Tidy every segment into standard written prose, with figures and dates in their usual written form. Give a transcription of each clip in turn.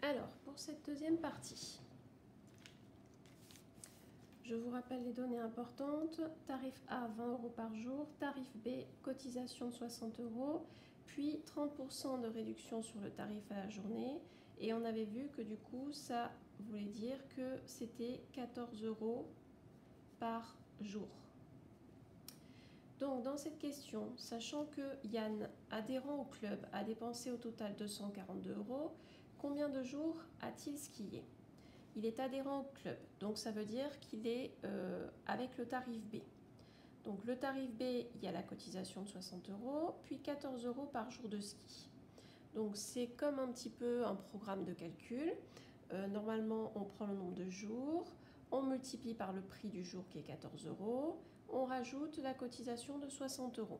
Alors, pour cette deuxième partie, je vous rappelle les données importantes. Tarif A, 20 € par jour. Tarif B, cotisation de 60 €, puis 30% de réduction sur le tarif à la journée. Et on avait vu que du coup, ça voulait dire que c'était 14 € par jour. Donc dans cette question, sachant que Yann, adhérent au club, a dépensé au total 242 €, combien de jours a-t-il skié? Il est adhérent au club, donc ça veut dire qu'il est avec le tarif B. Donc le tarif B, il y a la cotisation de 60 €, puis 14 € par jour de ski. Donc c'est comme un petit peu un programme de calcul. Normalement, on prend le nombre de jours, on multiplie par le prix du jour qui est 14 €, on rajoute la cotisation de 60 €.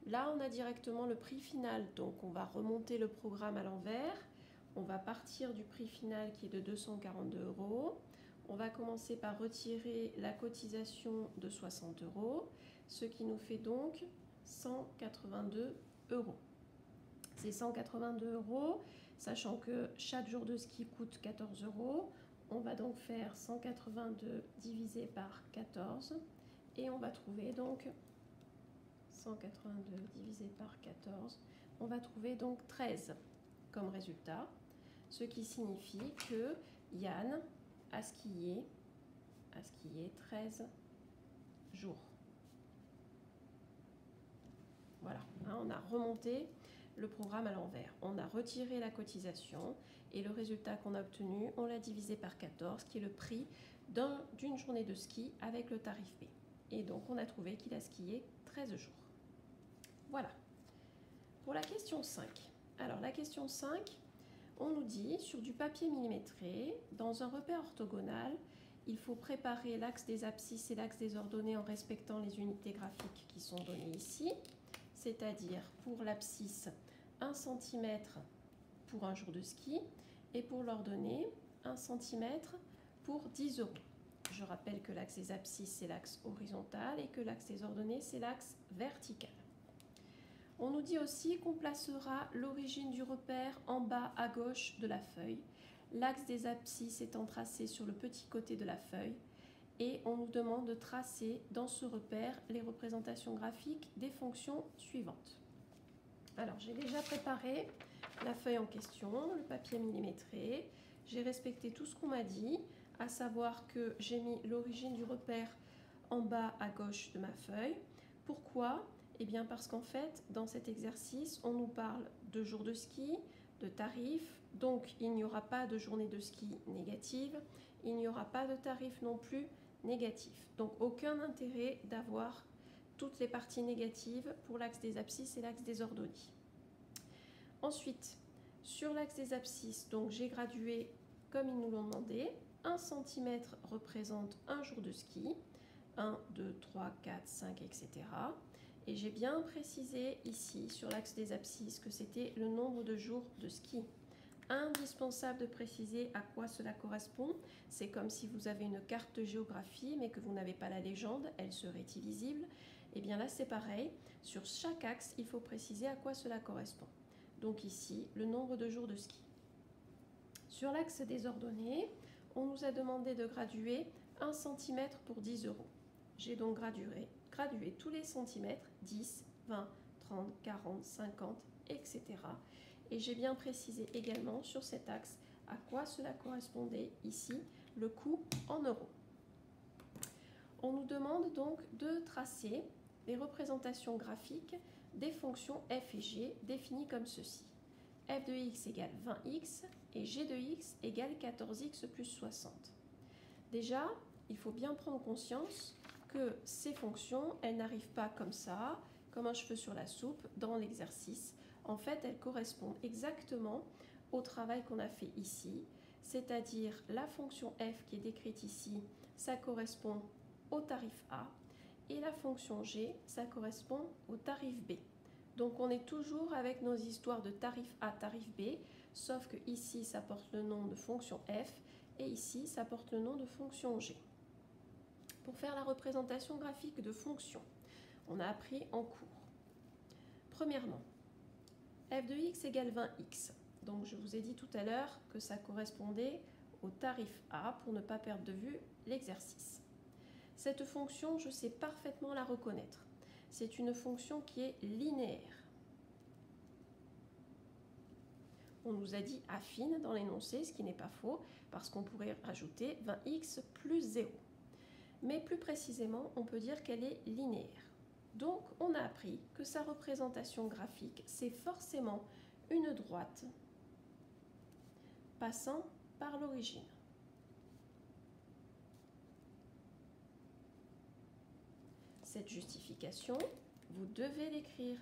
Là, on a directement le prix final, donc on va remonter le programme à l'envers. On va partir du prix final qui est de 242 €. On va commencer par retirer la cotisation de 60 €, ce qui nous fait donc 182 €. Ces 182 €, sachant que chaque jour de ski coûte 14 €, on va donc faire 182 divisé par 14 et on va trouver donc 182 divisé par 14, on va trouver donc 13 comme résultat, ce qui signifie que Yann a skié 13 jours. Voilà, on a remonté le programme à l'envers. On a retiré la cotisation et le résultat qu'on a obtenu, on l'a divisé par 14, qui est le prix d'une journée de ski avec le tarif B. Et donc on a trouvé qu'il a skié 13 jours. Voilà. Pour la question 5. Alors la question 5, on nous dit, sur du papier millimétré, dans un repère orthogonal, il faut préparer l'axe des abscisses et l'axe des ordonnées en respectant les unités graphiques qui sont données ici. C'est-à-dire pour l'abscisse 1 cm pour un jour de ski et pour l'ordonnée 1 cm pour 10 €. Je rappelle que l'axe des abscisses c'est l'axe horizontal et que l'axe des ordonnées c'est l'axe vertical. On nous dit aussi qu'on placera l'origine du repère en bas à gauche de la feuille, l'axe des abscisses étant tracé sur le petit côté de la feuille. Et on nous demande de tracer dans ce repère les représentations graphiques des fonctions suivantes. Alors j'ai déjà préparé la feuille en question, le papier millimétré. J'ai respecté tout ce qu'on m'a dit, à savoir que j'ai mis l'origine du repère en bas à gauche de ma feuille. Pourquoi? Eh bien parce qu'en fait, dans cet exercice, on nous parle de jours de ski, de tarifs, donc il n'y aura pas de journée de ski négative, il n'y aura pas de tarif non plus négatif. Donc aucun intérêt d'avoir toutes les parties négatives pour l'axe des abscisses et l'axe des ordonnées. Ensuite, sur l'axe des abscisses, donc j'ai gradué comme ils nous l'ont demandé. 1 cm représente un jour de ski, 1, 2, 3, 4, 5, etc. Et j'ai bien précisé ici sur l'axe des abscisses que c'était le nombre de jours de ski. Indispensable de préciser à quoi cela correspond. C'est comme si vous avez une carte de géographie mais que vous n'avez pas la légende, elle serait illisible. Et bien là c'est pareil, sur chaque axe il faut préciser à quoi cela correspond. Donc ici le nombre de jours de ski. Sur l'axe des ordonnées, on nous a demandé de graduer 1 cm pour 10 €. J'ai donc gradué tous les centimètres, 10, 20, 30, 40, 50, etc. Et j'ai bien précisé également sur cet axe à quoi cela correspondait ici, le coût en euros. On nous demande donc de tracer les représentations graphiques des fonctions f et g définies comme ceci. f de x égale 20x et g de x égale 14x plus 60. Déjà, il faut bien prendre conscience que ces fonctions, elles n'arrivent pas comme ça, comme un cheveu sur la soupe, dans l'exercice. En fait, elles correspondent exactement au travail qu'on a fait ici, c'est-à-dire la fonction f qui est décrite ici, ça correspond au tarif A, et la fonction g, ça correspond au tarif B. Donc on est toujours avec nos histoires de tarif A, tarif B, sauf que ici ça porte le nom de fonction f, et ici ça porte le nom de fonction g. Pour faire la représentation graphique de fonctions, on a appris en cours. Premièrement, f de x égale 20x. Donc je vous ai dit tout à l'heure que ça correspondait au tarif A pour ne pas perdre de vue l'exercice. Cette fonction, je sais parfaitement la reconnaître. C'est une fonction qui est linéaire. On nous a dit affine dans l'énoncé, ce qui n'est pas faux, parce qu'on pourrait rajouter 20x plus 0. Mais plus précisément, on peut dire qu'elle est linéaire. Donc, on a appris que sa représentation graphique, c'est forcément une droite passant par l'origine. Cette justification, vous devez l'écrire.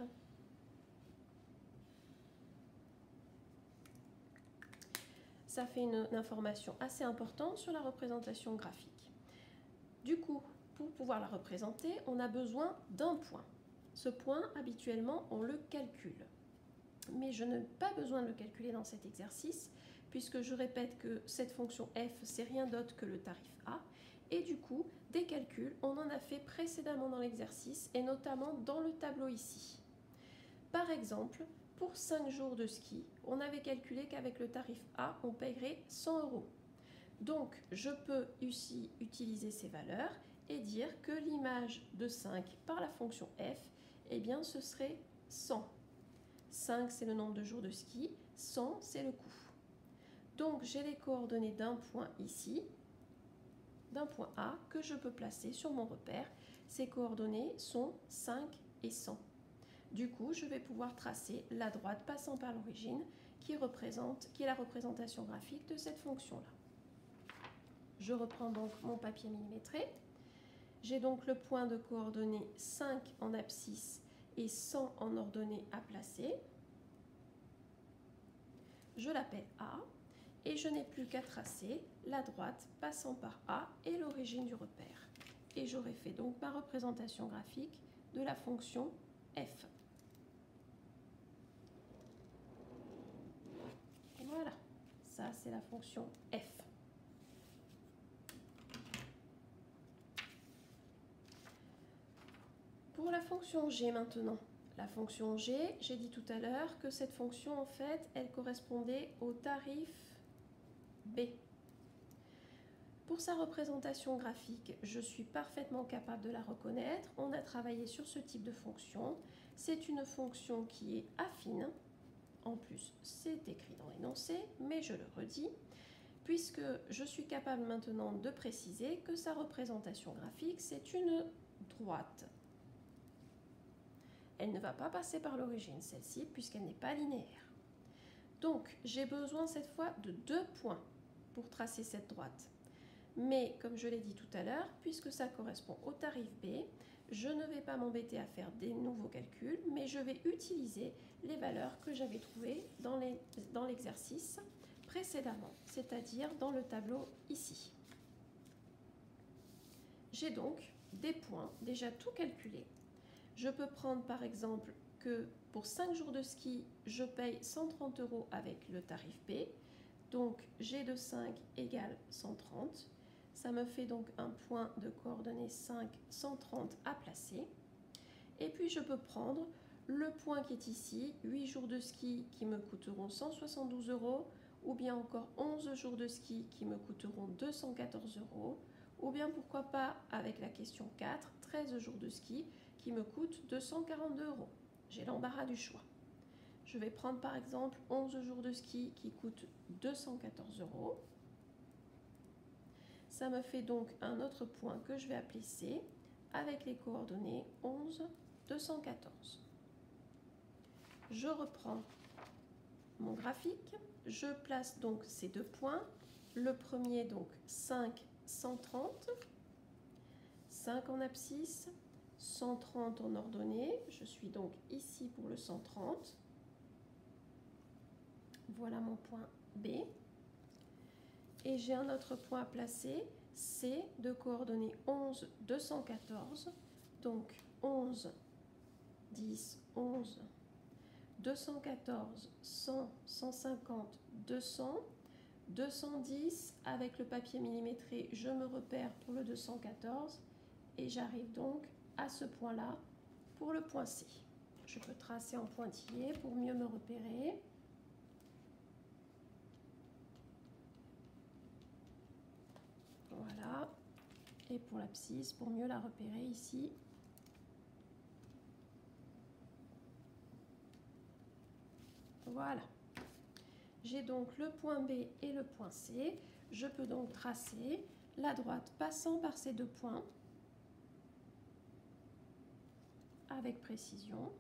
Ça fait une information assez importante sur la représentation graphique. Du coup, pour pouvoir la représenter, on a besoin d'un point. Ce point, habituellement, on le calcule. Mais je n'ai pas besoin de le calculer dans cet exercice, puisque je répète que cette fonction f, c'est rien d'autre que le tarif A. Et du coup, des calculs, on en a fait précédemment dans l'exercice, et notamment dans le tableau ici. Par exemple, pour 5 jours de ski, on avait calculé qu'avec le tarif A, on paierait 100 €. Donc, je peux ici utiliser ces valeurs et dire que l'image de 5 par la fonction f, eh bien, ce serait 100. 5, c'est le nombre de jours de ski, 100, c'est le coût. Donc, j'ai les coordonnées d'un point ici, d'un point A, que je peux placer sur mon repère. Ces coordonnées sont 5 et 100. Du coup, je vais pouvoir tracer la droite passant par l'origine qui est la représentation graphique de cette fonction-là. Je reprends donc mon papier millimétré. J'ai donc le point de coordonnées 5 en abscisse et 100 en ordonnée à placer. Je l'appelle A et je n'ai plus qu'à tracer la droite passant par A et l'origine du repère. Et j'aurai fait donc ma représentation graphique de la fonction f. Voilà, ça c'est la fonction f. Pour la fonction g maintenant, la fonction g, j'ai dit tout à l'heure que cette fonction en fait, elle correspondait au tarif B. Pour sa représentation graphique, je suis parfaitement capable de la reconnaître. On a travaillé sur ce type de fonction. C'est une fonction qui est affine. En plus, c'est écrit dans l'énoncé, mais je le redis, puisque je suis capable maintenant de préciser que sa représentation graphique, c'est une droite. Elle ne va pas passer par l'origine, celle-ci, puisqu'elle n'est pas linéaire. Donc, j'ai besoin cette fois de 2 points pour tracer cette droite. Mais, comme je l'ai dit tout à l'heure, puisque ça correspond au tarif B, je ne vais pas m'embêter à faire des nouveaux calculs, mais je vais utiliser les valeurs que j'avais trouvées dans l'exercice précédemment, c'est-à-dire dans le tableau ici. J'ai donc des points déjà tout calculés. Je peux prendre par exemple que pour 5 jours de ski, je paye 130 € avec le tarif B. Donc G de 5 égale 130. Ça me fait donc un point de coordonnées 5, 130 à placer. Et puis je peux prendre le point qui est ici, 8 jours de ski qui me coûteront 172 €, ou bien encore 11 jours de ski qui me coûteront 214 €, ou bien pourquoi pas avec la question 4, 13 jours de ski qui me coûtent 242 €. J'ai l'embarras du choix. Je vais prendre par exemple 11 jours de ski qui coûtent 214 €. Ça me fait donc un autre point que je vais appeler C avec les coordonnées 11, 214. Je reprends mon graphique. Je place donc ces 2 points. Le premier donc 5, 130. 5 en abscisse, 130 en ordonnée. Je suis donc ici pour le 130. Voilà mon point B. Et j'ai un autre point à placer, C de coordonnées 11, 214. Donc 11, 10, 11, 214, 100, 150, 200. 210, avec le papier millimétré, je me repère pour le 214 et j'arrive donc à ce point-là pour le point C. Je peux tracer en pointillé pour mieux me repérer. Et pour l'abscisse, pour mieux la repérer ici. Voilà. J'ai donc le point B et le point C. Je peux donc tracer la droite passant par ces deux points avec précision.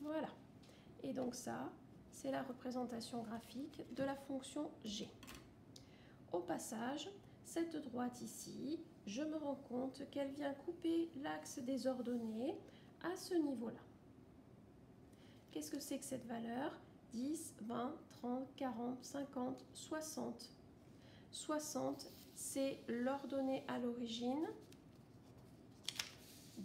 Voilà. Et donc ça, c'est la représentation graphique de la fonction G. Au passage, cette droite ici, je me rends compte qu'elle vient couper l'axe des ordonnées à ce niveau-là. Qu'est-ce que c'est que cette valeur? 10, 20, 30, 40, 50, 60. 60, c'est l'ordonnée à l'origine.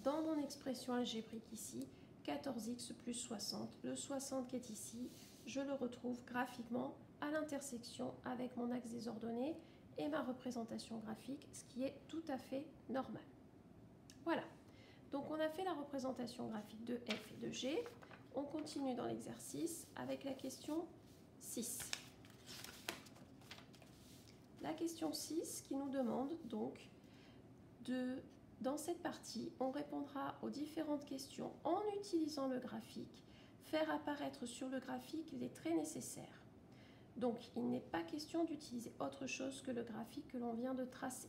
Dans mon expression algébrique ici, 14x plus 60. Le 60 qui est ici, je le retrouve graphiquement à l'intersection avec mon axe des ordonnées et ma représentation graphique, ce qui est tout à fait normal. Voilà. Donc on a fait la représentation graphique de F et de G. On continue dans l'exercice avec la question 6. La question 6 qui nous demande donc dans cette partie, on répondra aux différentes questions en utilisant le graphique, faire apparaître sur le graphique les traits nécessaires. Donc il n'est pas question d'utiliser autre chose que le graphique que l'on vient de tracer.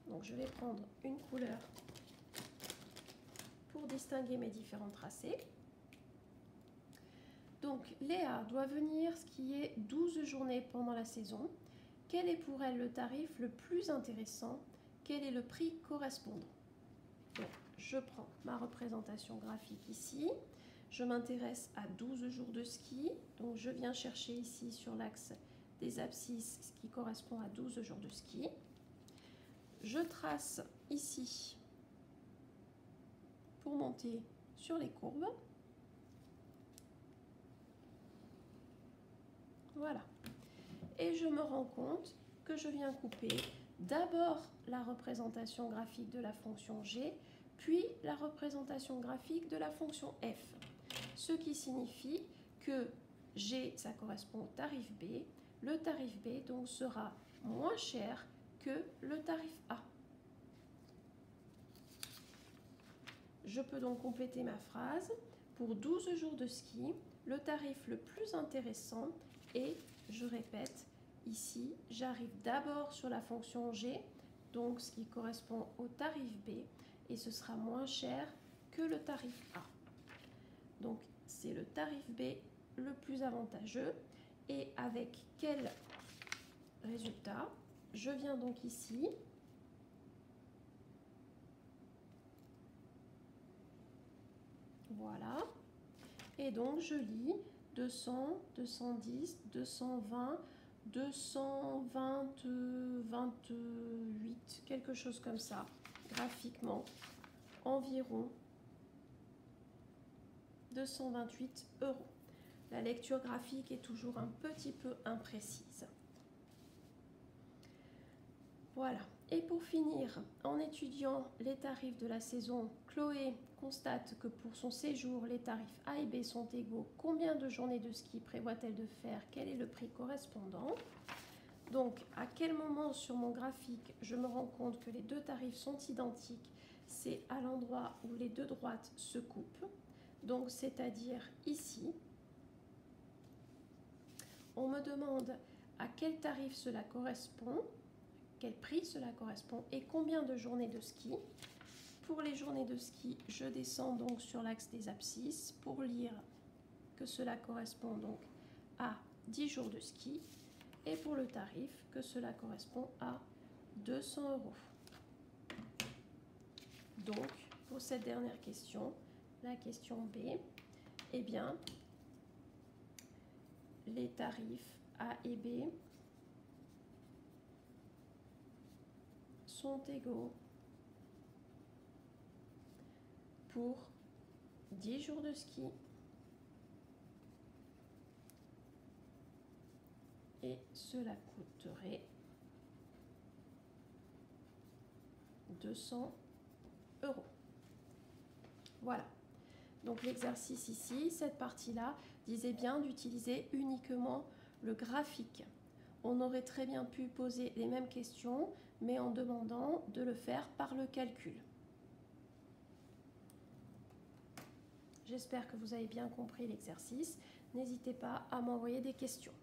Donc je vais prendre une couleur pour distinguer mes différents tracés. Donc Léa doit venir ce qui est 12 journées pendant la saison. Quel est pour elle le tarif le plus intéressant? Quel est le prix correspondant? Donc, je prends ma représentation graphique ici. Je m'intéresse à 12 jours de ski. Donc je viens chercher ici sur l'axe des abscisses ce qui correspond à 12 jours de ski. Je trace ici pour monter sur les courbes. Voilà. Et je me rends compte que je viens couper d'abord la représentation graphique de la fonction G, puis la représentation graphique de la fonction F. Ce qui signifie que G, ça correspond au tarif B. Le tarif B donc sera moins cher que le tarif A. Je peux donc compléter ma phrase. Pour 12 jours de ski, le tarif le plus intéressant est, je répète, ici, j'arrive d'abord sur la fonction G, donc ce qui correspond au tarif B, et ce sera moins cher que le tarif A. Donc, c'est le tarif B le plus avantageux. Et avec quel résultat? Je viens donc ici. Voilà. Et donc, je lis 200, 210, 220, 220, 28, quelque chose comme ça, graphiquement, environ 228 €. La lecture graphique est toujours un petit peu imprécise. Voilà. Et pour finir, en étudiant les tarifs de la saison, Chloé constate que pour son séjour, les tarifs A et B sont égaux. Combien de journées de ski prévoit-elle de faire? Quel est le prix correspondant? Donc, à quel moment sur mon graphique, je me rends compte que les deux tarifs sont identiques? C'est à l'endroit où les deux droites se coupent. Donc, c'est-à-dire ici. On me demande à quel tarif cela correspond, quel prix cela correspond et combien de journées de ski. Pour les journées de ski, je descends donc sur l'axe des abscisses pour lire que cela correspond donc à 10 jours de ski et pour le tarif que cela correspond à 200 €. Donc, pour cette dernière question, la question B, eh bien, les tarifs A et B sont égaux pour 10 jours de ski et cela coûterait 200 €. Voilà. Donc l'exercice ici, cette partie-là, disait bien d'utiliser uniquement le graphique. on aurait très bien pu poser les mêmes questions, mais en demandant de le faire par le calcul. J'espère que vous avez bien compris l'exercice. N'hésitez pas à m'envoyer des questions.